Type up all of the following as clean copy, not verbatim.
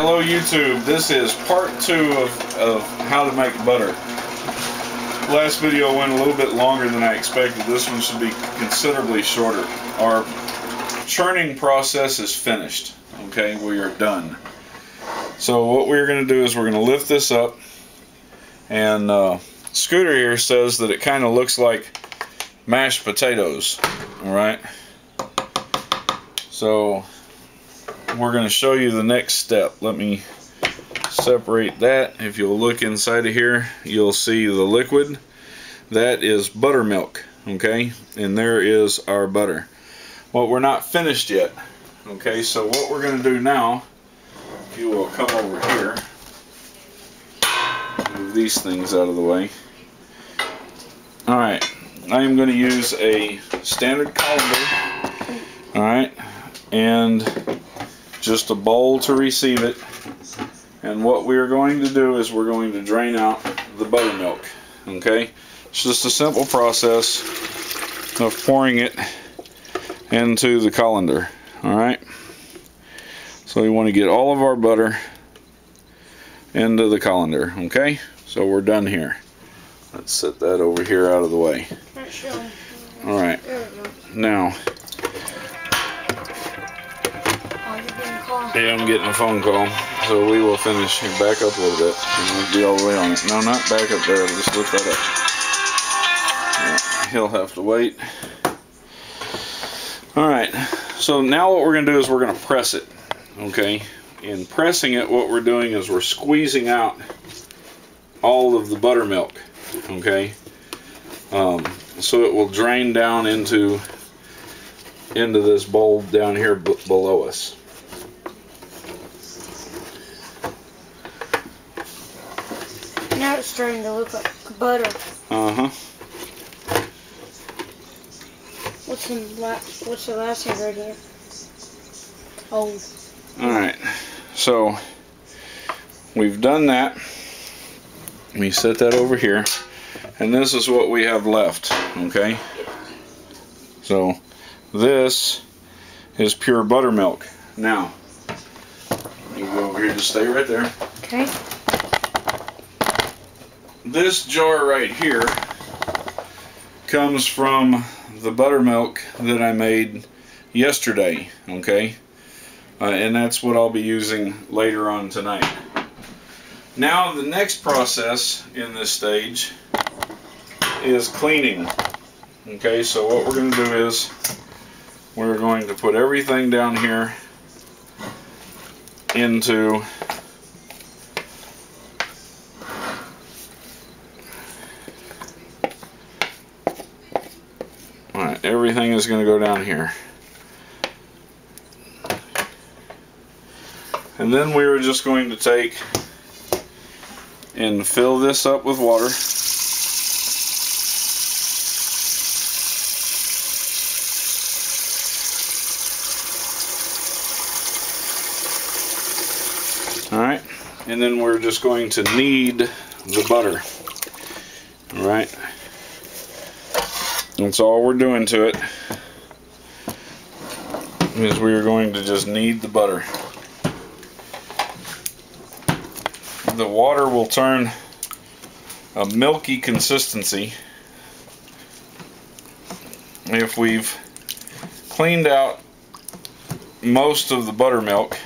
Hello YouTube, this is part 2 of how to make butter. Last video went a little bit longer than I expected. This one should be considerably shorter. Our churning process is finished. Okay, we are done. So what we're going to do is we're going to lift this up, and Scooter here says that it kind of looks like mashed potatoes. Alright, so we're going to show you the next step. Let me separate that. If you'll look inside of here, you'll see the liquid. That is buttermilk, okay? And there is our butter. Well, we're not finished yet, okay? So what we're going to do now, if you will come over here, move these things out of the way. Alright, I am going to use a standard colander, alright, and just a bowl to receive it. And what we are going to do is we're going to drain out the buttermilk. Okay, it's just a simple process of pouring it into the colander. Alright, so we want to get all of our butter into the colander. Okay, so we're done here. Let's set that over here out of the way. Alright, now, yeah, I'm getting a phone call, so we will finish. Back up a little bit, and we'll be all the way on it. No, not back up there, just lift that up. Right, he'll have to wait. Alright, so now what we're going to do is we're going to press it. Okay, in pressing it, what we're doing is we're squeezing out all of the buttermilk. Okay, so it will drain down into this bowl down here below us. Now it's starting to look like butter. Uh-huh. What's the last thing right here? Oh. Alright, so we've done that. Let me set that over here. And this is what we have left. Okay? So this is pure buttermilk. Now, you go over here, just stay right there. Okay. This jar right here comes from the buttermilk that I made yesterday, okay? And that's what I'll be using later on tonight. Now the next process in this stage is cleaning. Okay, so what we're going to do is we're going to put everything down here into everything is going to go down here. And then we were just going to take and fill this up with water. Alright, and then we're just going to knead the butter. Alright. That's all we're doing to it, is we are going to just knead the butter. The water will turn a milky consistency if we've cleaned out most of the buttermilk.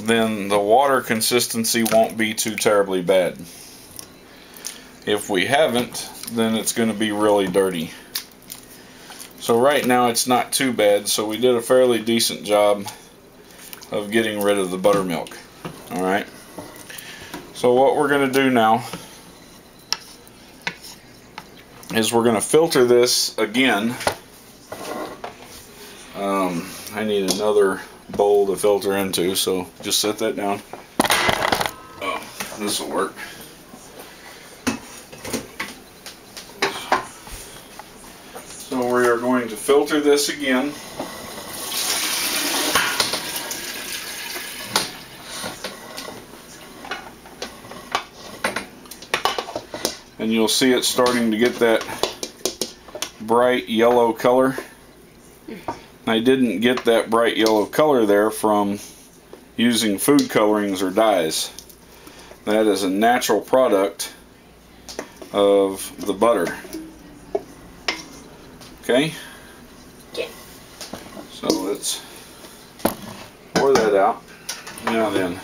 Then the water consistency won't be too terribly bad. If we haven't, then it's going to be really dirty. So right now it's not too bad, so we did a fairly decent job of getting rid of the buttermilk. Alright, so what we're going to do now is we're going to filter this again. I need another bowl to filter into, so just set that down. Oh, this will work. So we are going to filter this again. And you'll see it starting to get that bright yellow color. I didn't get that bright yellow color there from using food colorings or dyes. That is a natural product of the butter. Okay? Yeah. So let's pour that out. Now then,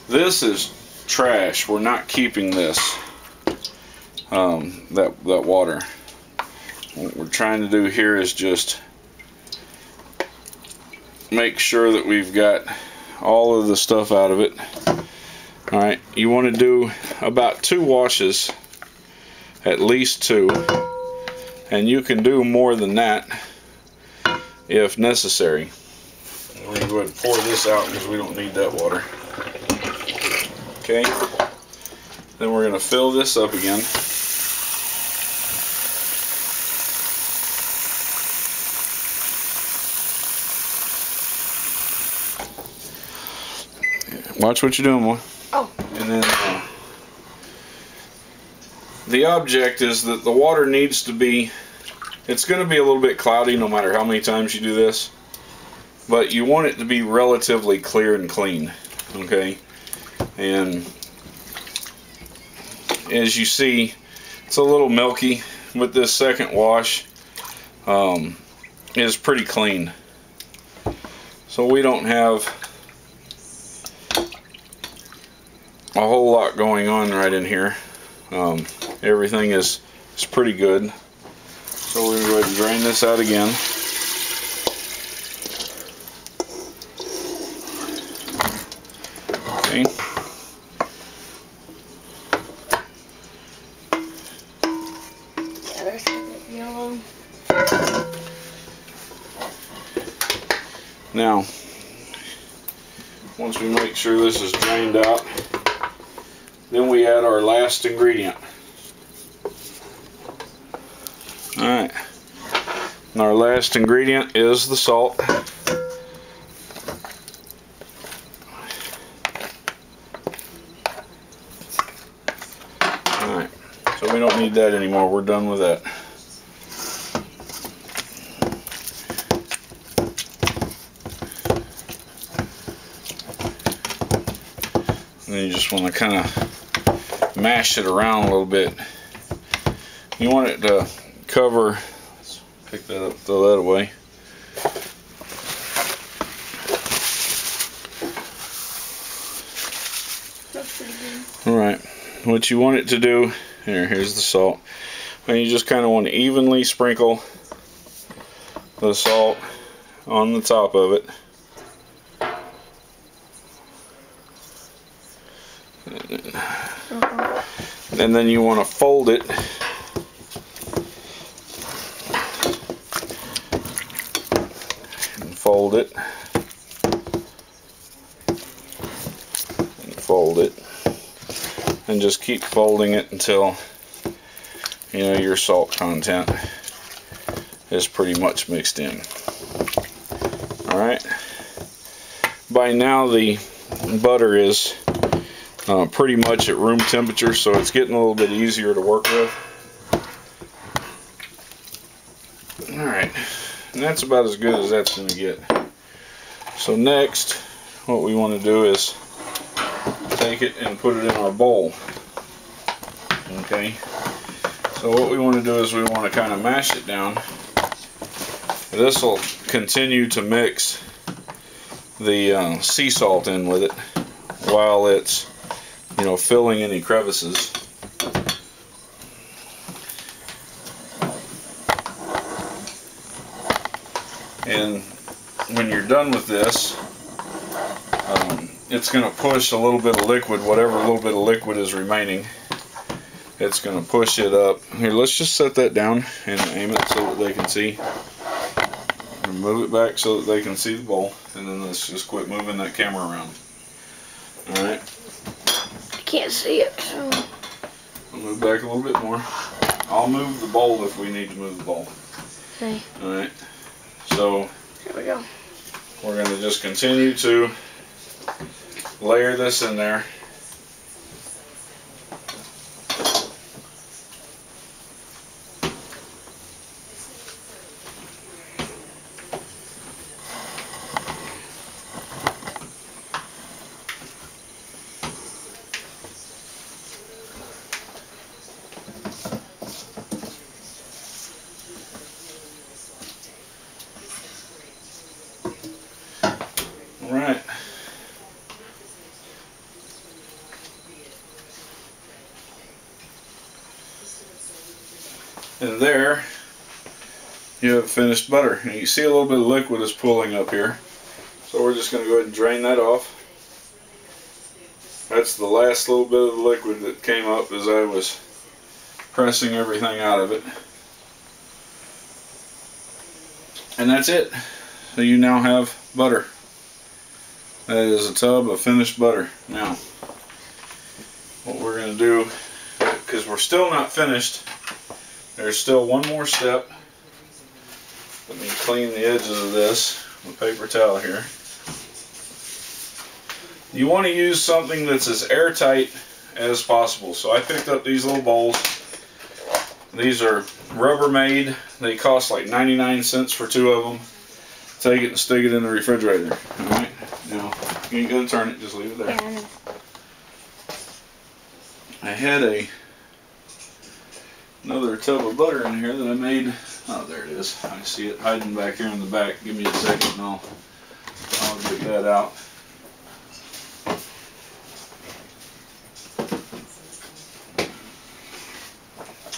this is trash. We're not keeping this, that water. What we're trying to do here is just make sure that we've got all of the stuff out of it. Alright, you want to do about 2 washes, at least 2, and you can do more than that if necessary. We're going to go ahead and pour this out because we don't need that water. Okay, then we're going to fill this up again. Watch what you're doing, boy. Oh. And then the object is that the water needs to be, it's going to be a little bit cloudy no matter how many times you do this, but you want it to be relatively clear and clean. Okay, and as you see, it's a little milky, but this second wash is pretty clean. So we don't have a whole lot going on right in here. Everything is pretty good. So we're going to go ahead and drain this out again. Okay. Yeah, there's a bit yellow. Now, once we make sure this is drained out, then we add our last ingredient. Alright, and our last ingredient is the salt. Alright, so we don't need that anymore, we're done with that. And then you just want to kind of mash it around a little bit. You want it to cover, let's pick that up, throw that away. That's pretty good. Alright, what you want it to do, here's the salt. And you just kind of want to evenly sprinkle the salt on the top of it. And then you want to fold it and fold it and fold it and just keep folding it until your salt content is pretty much mixed in. Alright, by now the butter is pretty much at room temperature, so it's getting a little bit easier to work with. Alright, and that's about as good as that's going to get. So next, what we want to do is take it and put it in our bowl. Okay, so what we want to do is we want to kind of mash it down. This will continue to mix the sea salt in with it while it's filling any crevices. And when you're done with this, it's going to push a little bit of liquid, whatever little bit of liquid is remaining, it's going to push it up. Here, let's just set that down and aim it so that they can see. And move it back so that they can see the bowl, and then let's just quit moving that camera around. Alright. Can't see it, so I'll move back a little bit more. I'll move the bowl if we need to move the bowl. okay. Alright, so There we go. we're going to just continue to layer this in there. And there you have finished butter. And you see a little bit of liquid is pooling up here. So we're just going to go ahead and drain that off. That's the last little bit of the liquid that came up as I was pressing everything out of it. And that's it. So you now have butter. That is a tub of finished butter. Now, what we're going to do, because we're still not finished, there's still one more step. Let me clean the edges of this with a paper towel here. You want to use something that's as airtight as possible. So I picked up these little bowls. These are Rubbermaid. They cost like 99 cents for 2 of them. Take it and stick it in the refrigerator. Alright? Now, you ain't going to turn it, just leave it there. Yeah, I know. I had another tub of butter in here that I made. Oh, there it is. I see it hiding back here in the back. Give me a second and I'll get that out.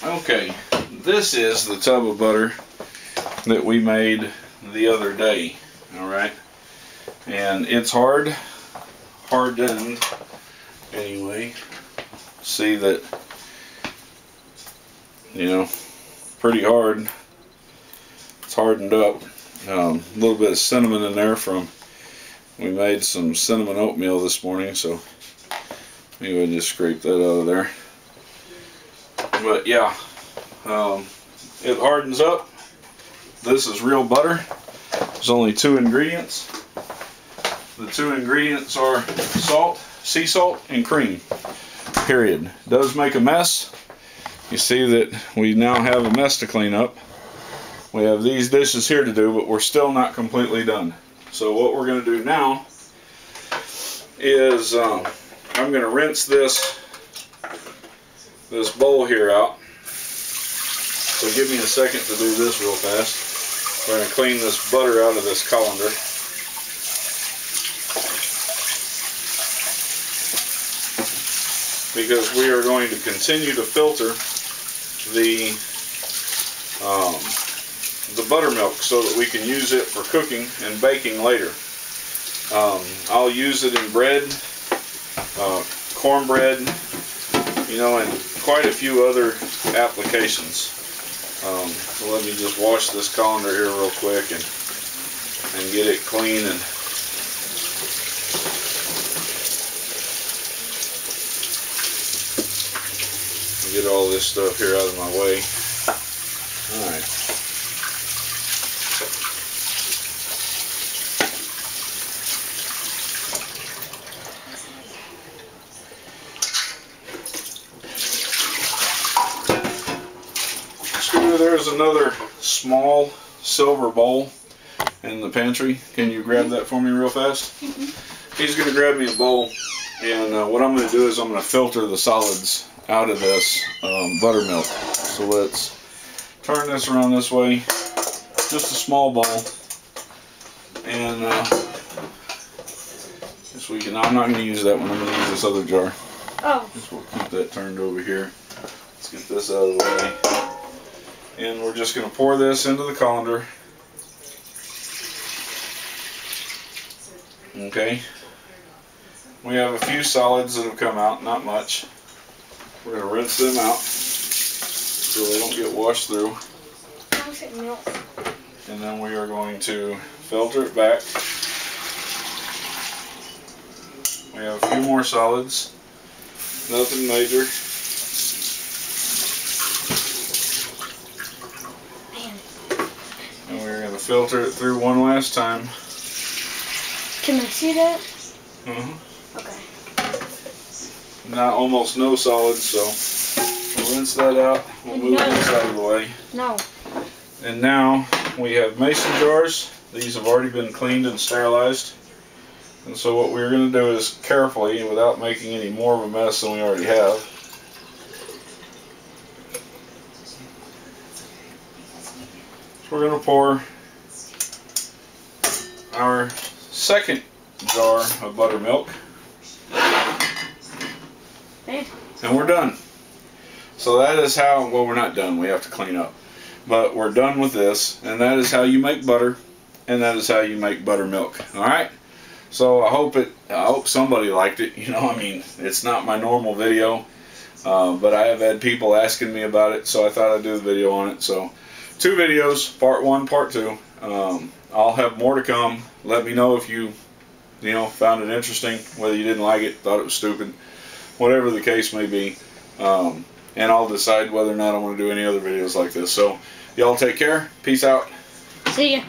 Okay, this is the tub of butter that we made the other day, alright? And it's hardened anyway. See that, you know, pretty hard. It's hardened up. A little bit of cinnamon in there we made some cinnamon oatmeal this morning, so maybe I just scrape that out of there. But yeah, it hardens up. This is real butter. There's only 2 ingredients. The 2 ingredients are salt, sea salt, and cream. Period. It does make a mess. You see that we now have a mess to clean up. We have these dishes here to do, but we're still not completely done. So what we're going to do now is I'm going to rinse this bowl here out. So give me a second to do this real fast. We're going to clean this butter out of this colander. Because we are going to continue to filter the buttermilk so that we can use it for cooking and baking later. I'll use it in bread, cornbread, you know, and quite a few other applications. So let me just wash this colander here real quick and get it clean and get all this stuff here out of my way. Alright. There's another small silver bowl in the pantry. Can you grab that for me real fast? He's going to grab me a bowl, and what I'm going to do is I'm going to filter the solids out of this buttermilk. So let's turn this around this way. Just a small bowl, and just we can. I'm not going to use that one. I'm going to use this other jar. Oh. Just we'll keep that turned over here. Let's get this out of the way. And we're just going to pour this into the colander. Okay. We have a few solids that have come out, not much. We're going to rinse them out so they don't get washed through. And then we are going to filter it back. We have a few more solids. Nothing major. Filter it through one last time. Can I see that? Okay. Now almost no solids, so we'll rinse that out. We'll move this out of the way. No. And now we have mason jars. These have already been cleaned and sterilized. And so what we're going to do is carefully, and without making any more of a mess than we already have, we're going to pour our second jar of buttermilk, and we're done. So that is how, well, we're not done. We have to clean up. But we're done with this, and that is how you make butter, and that is how you make buttermilk. All right? So I hope somebody liked it. You know, I mean, it's not my normal video, but I have had people asking me about it, so I thought I'd do the video on it. So 2 videos, part 1, part 2. I'll have more to come. Let me know if you found it interesting, whether you didn't like it, thought it was stupid, whatever the case may be. And I'll decide whether or not I want to do any other videos like this. So, y'all take care. Peace out. See ya.